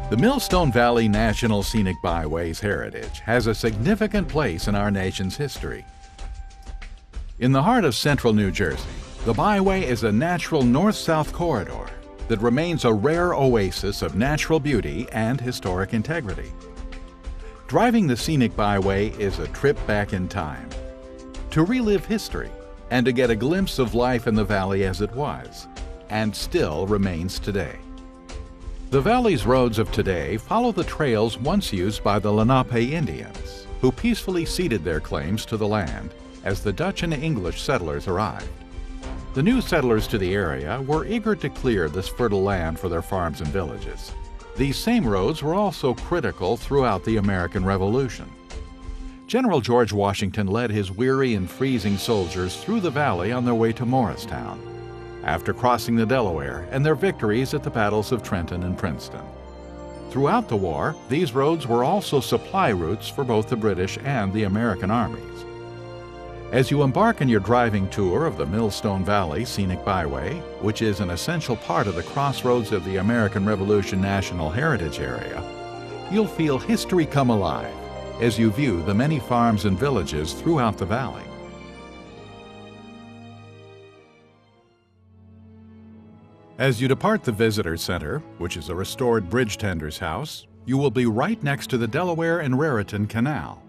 The Millstone Valley National Scenic Byway's heritage has a significant place in our nation's history. In the heart of central New Jersey, the Byway is a natural north-south corridor that remains a rare oasis of natural beauty and historic integrity. Driving the Scenic Byway is a trip back in time, to relive history and to get a glimpse of life in the valley as it was, and still remains today. The valley's roads of today follow the trails once used by the Lenape Indians, who peacefully ceded their claims to the land as the Dutch and English settlers arrived. The new settlers to the area were eager to clear this fertile land for their farms and villages. These same roads were also critical throughout the American Revolution. General George Washington led his weary and freezing soldiers through the valley on their way to Morristown, after crossing the Delaware and their victories at the battles of Trenton and Princeton. Throughout the war, these roads were also supply routes for both the British and the American armies. As you embark on your driving tour of the Millstone Valley Scenic Byway, which is an essential part of the crossroads of the American Revolution National Heritage Area, you'll feel history come alive as you view the many farms and villages throughout the valley. As you depart the Visitor Center, which is a restored bridge tender's house, you will be right next to the Delaware and Raritan Canal.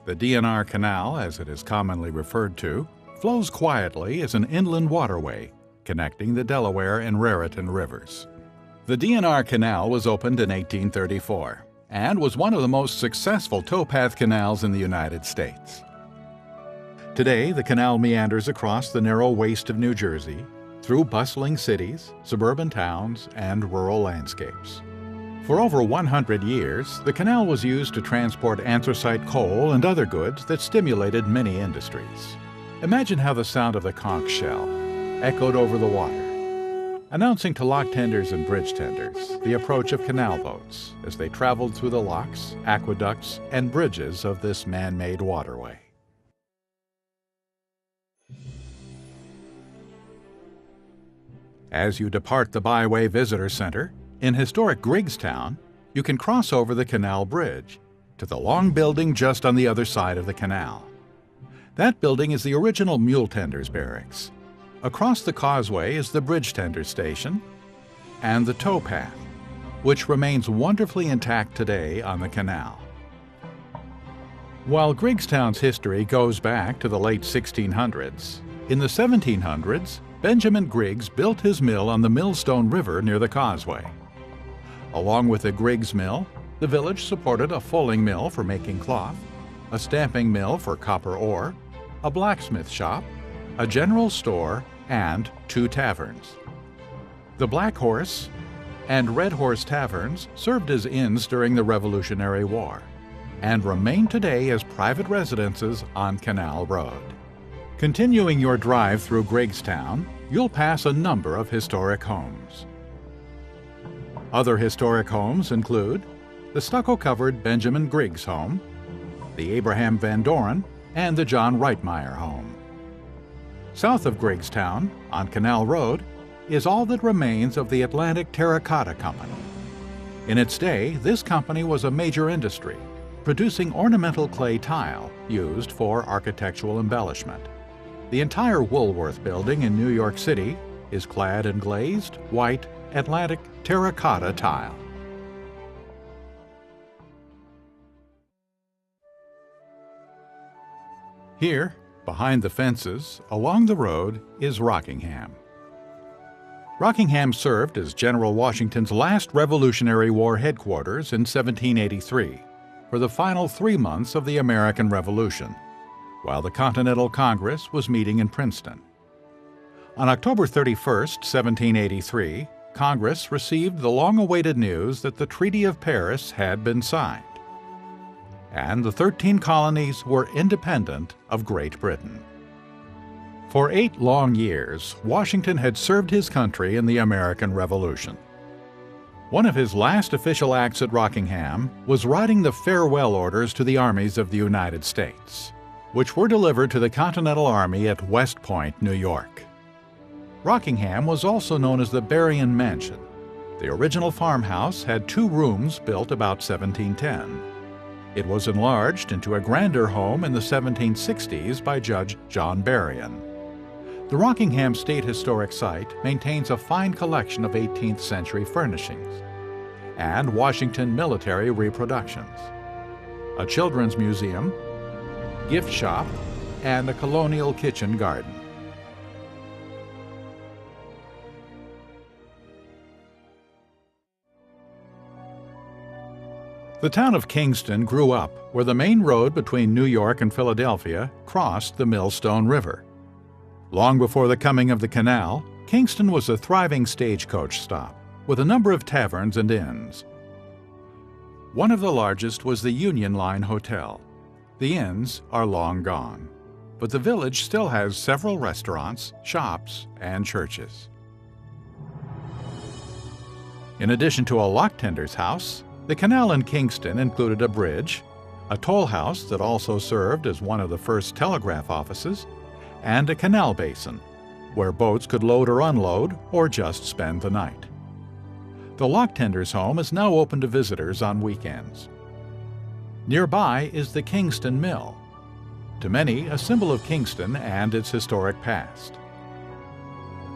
The DNR Canal, as it is commonly referred to, flows quietly as an inland waterway connecting the Delaware and Raritan rivers. The DNR Canal was opened in 1834 and was one of the most successful towpath canals in the United States. Today, the canal meanders across the narrow waste of New Jersey, through bustling cities, suburban towns, and rural landscapes. For over 100 years, the canal was used to transport anthracite coal and other goods that stimulated many industries. Imagine how the sound of the conch shell echoed over the water, announcing to lock tenders and bridge tenders the approach of canal boats as they traveled through the locks, aqueducts, and bridges of this man-made waterway. As you depart the Byway Visitor Center, in historic Griggstown, you can cross over the canal bridge to the long building just on the other side of the canal. That building is the original mule tender's barracks. Across the causeway is the bridge tender station and the towpath, which remains wonderfully intact today on the canal. While Griggstown's history goes back to the late 1600s, in the 1700s, Benjamin Griggs built his mill on the Millstone River near the causeway. Along with the Griggs Mill, the village supported a fulling mill for making cloth, a stamping mill for copper ore, a blacksmith shop, a general store, and 2 taverns. The Black Horse and Red Horse taverns served as inns during the Revolutionary War and remain today as private residences on Canal Road. Continuing your drive through Griggstown, you'll pass a number of historic homes. Other historic homes include the stucco-covered Benjamin Griggs home, the Abraham Van Doren, and the John Reitmeyer home. South of Griggstown, on Canal Road, is all that remains of the Atlantic Terracotta Company. In its day, this company was a major industry, producing ornamental clay tile used for architectural embellishment. The entire Woolworth building in New York City is clad in glazed, white, Atlantic terracotta tile. Here, behind the fences, along the road, is Rockingham. Rockingham served as General Washington's last Revolutionary War headquarters in 1783 for the final 3 months of the American Revolution, while the Continental Congress was meeting in Princeton. On October 31, 1783, Congress received the long-awaited news that the Treaty of Paris had been signed, and the 13 colonies were independent of Great Britain. For 8 long years, Washington had served his country in the American Revolution. One of his last official acts at Rockingham was writing the farewell orders to the armies of the United States, which were delivered to the Continental Army at West Point, New York. Rockingham was also known as the Berrien Mansion, The original farmhouse had 2 rooms built about 1710. It was enlarged into a grander home in the 1760s by Judge John Berrien. The Rockingham State Historic Site maintains a fine collection of 18th century furnishings and Washington military reproductions, a children's museum, gift shop, and a colonial kitchen garden. The town of Kingston grew up where the main road between New York and Philadelphia crossed the Millstone River. Long before the coming of the canal, Kingston was a thriving stagecoach stop with a number of taverns and inns. One of the largest was the Union Line Hotel. The inns are long gone, but the village still has several restaurants, shops, and churches. In addition to a lock tender's house, the canal in Kingston included a bridge, a toll house that also served as one of the first telegraph offices, and a canal basin, where boats could load or unload or just spend the night. The lock tender's home is now open to visitors on weekends. Nearby is the Kingston Mill, to many a symbol of Kingston and its historic past.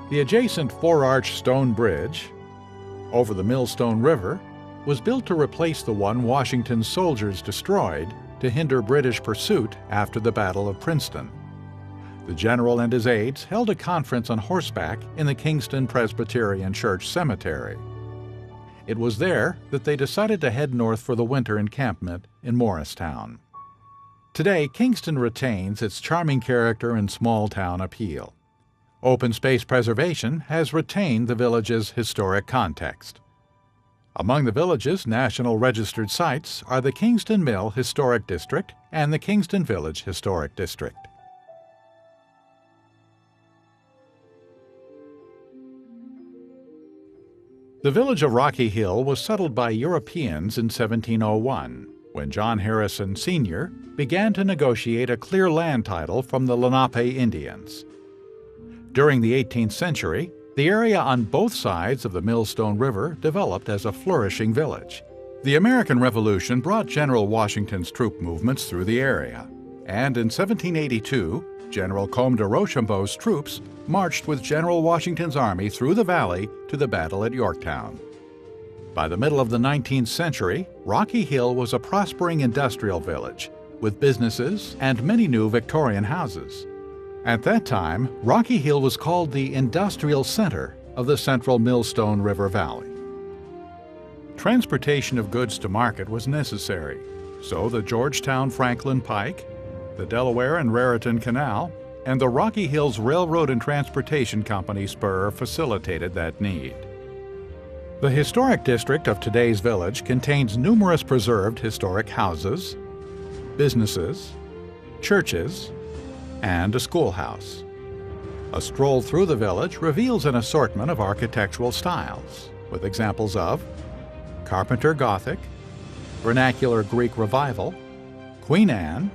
The adjacent 4-arch stone bridge over the Millstone River was built to replace the one Washington's soldiers destroyed to hinder British pursuit after the Battle of Princeton. The general and his aides held a conference on horseback in the Kingston Presbyterian Church Cemetery. It was there that they decided to head north for the winter encampment in Morristown. Today, Kingston retains its charming character and small-town appeal. Open space preservation has retained the village's historic context. Among the village's National Registered Sites are the Kingston Mill Historic District and the Kingston Village Historic District. The village of Rocky Hill was settled by Europeans in 1701, when John Harrison Sr. began to negotiate a clear land title from the Lenape Indians. During the 18th century, the area on both sides of the Millstone River developed as a flourishing village. The American Revolution brought General Washington's troop movements through the area, and in 1782, General Comte de Rochambeau's troops marched with General Washington's army through the valley to the battle at Yorktown. By the middle of the 19th century, Rocky Hill was a prospering industrial village with businesses and many new Victorian houses. At that time, Rocky Hill was called the industrial center of the central Millstone River Valley. Transportation of goods to market was necessary, so the Georgetown Franklin Pike, the Delaware and Raritan Canal, and the Rocky Hills Railroad and Transportation Company spur facilitated that need. The historic district of today's village contains numerous preserved historic houses, businesses, churches, and a schoolhouse. A stroll through the village reveals an assortment of architectural styles, with examples of Carpenter Gothic, Vernacular Greek Revival, Queen Anne,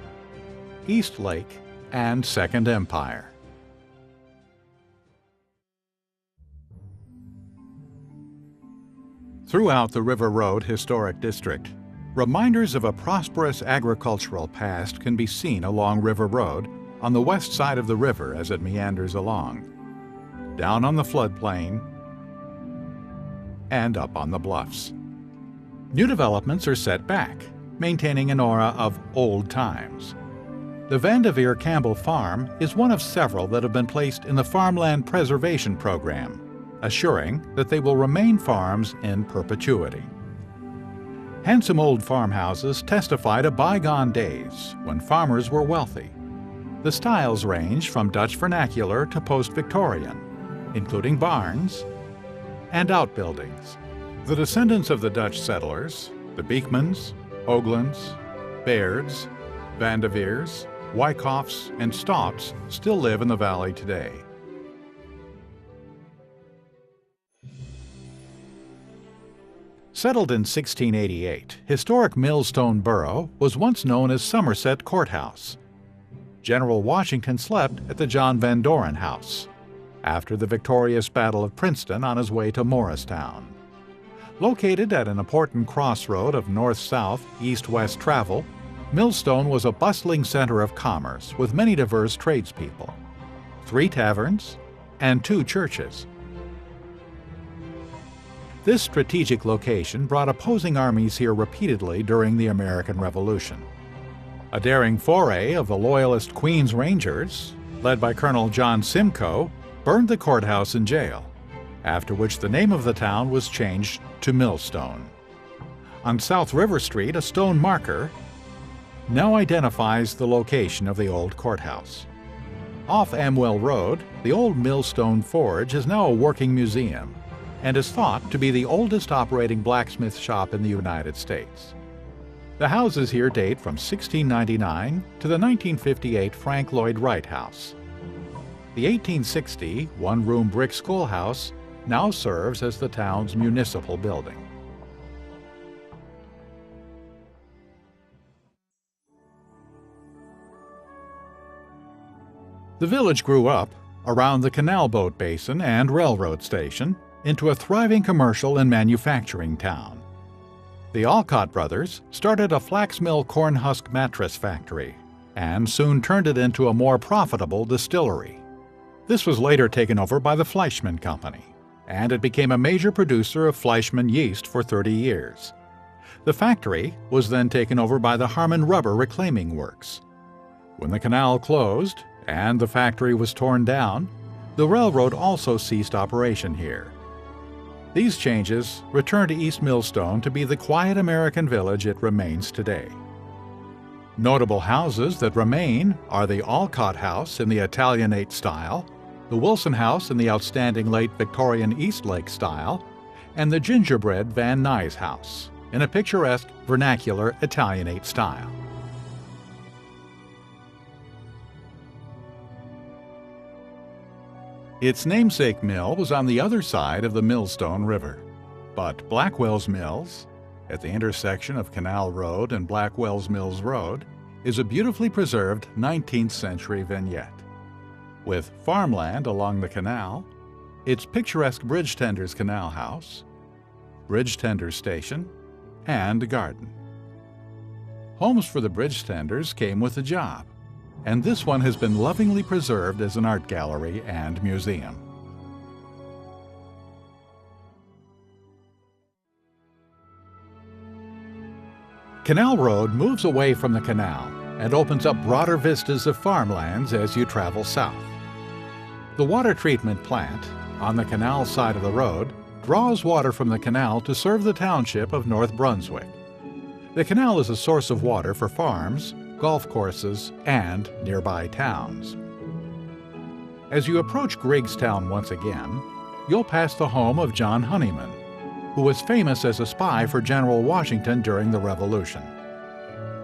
Eastlake, and Second Empire. Throughout the River Road Historic District, reminders of a prosperous agricultural past can be seen along River Road on the west side of the river as it meanders along, down on the floodplain, and up on the bluffs. New developments are set back, maintaining an aura of old times. The Vanderveer Campbell Farm is one of several that have been placed in the Farmland Preservation Program, assuring that they will remain farms in perpetuity. Handsome old farmhouses testify to bygone days when farmers were wealthy. The styles range from Dutch vernacular to post-Victorian, including barns and outbuildings. The descendants of the Dutch settlers, the Beekmans, Hoaglands, Bairds, Vanderveers, Wyckoffs, and Staughts still live in the valley today. Settled in 1688, historic Millstone Borough was once known as Somerset Courthouse. General Washington slept at the John Van Doren House after the victorious Battle of Princeton on his way to Morristown. Located at an important crossroad of north-south, east-west travel, Millstone was a bustling center of commerce with many diverse tradespeople, 3 taverns, and 2 churches. This strategic location brought opposing armies here repeatedly during the American Revolution. A daring foray of the Loyalist Queen's Rangers, led by Colonel John Simcoe, burned the courthouse and jail, after which the name of the town was changed to Millstone. On South River Street, a stone marker now identifies the location of the old courthouse. Off Amwell Road, the old Millstone Forge is now a working museum and is thought to be the oldest operating blacksmith shop in the United States. The houses here date from 1699 to the 1958 Frank Lloyd Wright House. The 1860 one-room brick schoolhouse now serves as the town's municipal building. The village grew up around the canal boat basin and railroad station into a thriving commercial and manufacturing town. The Alcott brothers started a flax mill corn husk mattress factory and soon turned it into a more profitable distillery. This was later taken over by the Fleischmann Company, and it became a major producer of Fleischmann yeast for 30 years. The factory was then taken over by the Harmon Rubber Reclaiming Works. When the canal closed and the factory was torn down, the railroad also ceased operation here. These changes returned East Millstone to be the quiet American village it remains today. Notable houses that remain are the Alcott House in the Italianate style, the Wilson House in the outstanding late Victorian Eastlake style, and the gingerbread Van Nuys House in a picturesque vernacular Italianate style. Its namesake mill was on the other side of the Millstone River, but Blackwell's Mills, at the intersection of Canal Road and Blackwell's Mills Road, is a beautifully preserved 19th century vignette. With farmland along the canal, its picturesque bridge tender's canal house, bridge tender's station, and a garden. Homes for the bridge tenders came with the job, and this one has been lovingly preserved as an art gallery and museum. Canal Road moves away from the canal and opens up broader vistas of farmlands as you travel south. The water treatment plant on the canal side of the road draws water from the canal to serve the township of North Brunswick. The canal is a source of water for farms, golf courses, and nearby towns. As you approach Griggstown once again, you'll pass the home of John Honeyman, who was famous as a spy for General Washington during the Revolution.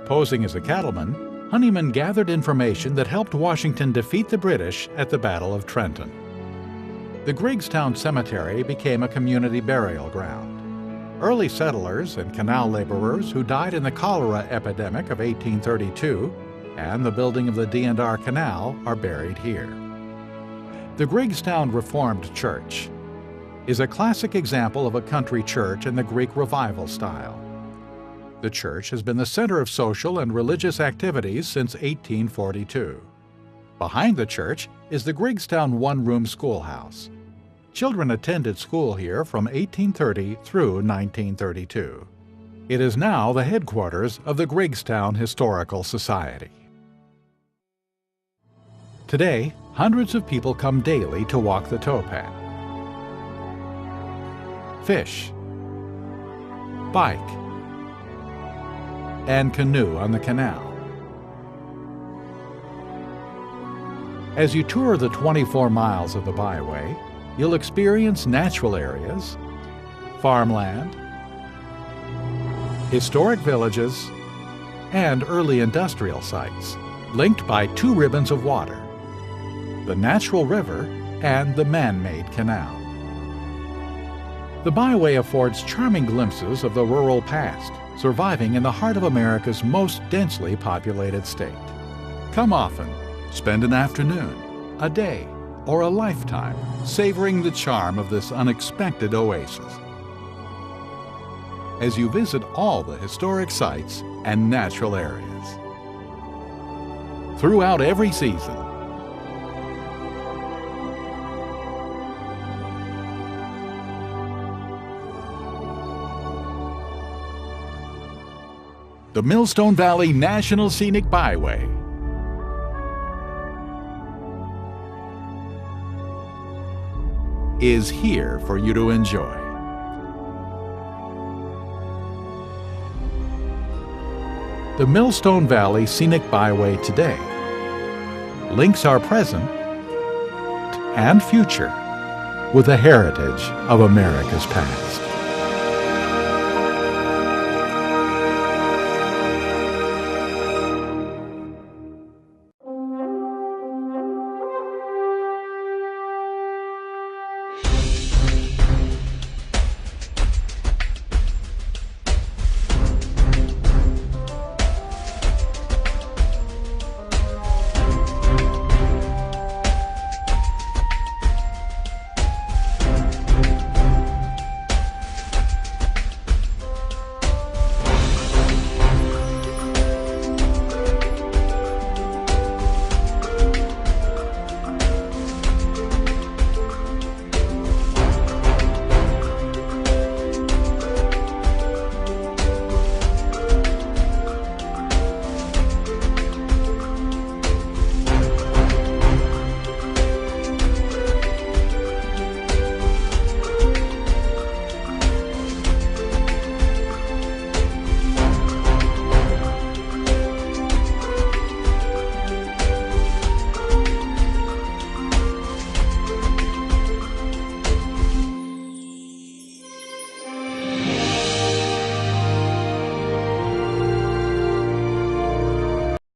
Posing as a cattleman, Honeyman gathered information that helped Washington defeat the British at the Battle of Trenton. The Griggstown Cemetery became a community burial ground. Early settlers and canal laborers who died in the cholera epidemic of 1832 and the building of the D&R Canal are buried here. The Griggstown Reformed Church is a classic example of a country church in the Greek Revival style. The church has been the center of social and religious activities since 1842. Behind the church is the Griggstown one-room schoolhouse. Children attended school here from 1830 through 1932. It is now the headquarters of the Griggstown Historical Society. Today, hundreds of people come daily to walk the towpath, fish, bike, and canoe on the canal. As you tour the 24 miles of the byway, you'll experience natural areas, farmland, historic villages, and early industrial sites, linked by 2 ribbons of water, the natural river and the man-made canal. The byway affords charming glimpses of the rural past, surviving in the heart of America's most densely populated state. Come often, spend an afternoon, a day, or a lifetime savoring the charm of this unexpected oasis. as you visit all the historic sites and natural areas. Throughout every season, the Millstone Valley National Scenic Byway is here for you to enjoy. The Millstone Valley Scenic Byway today links our present and future with the heritage of America's past.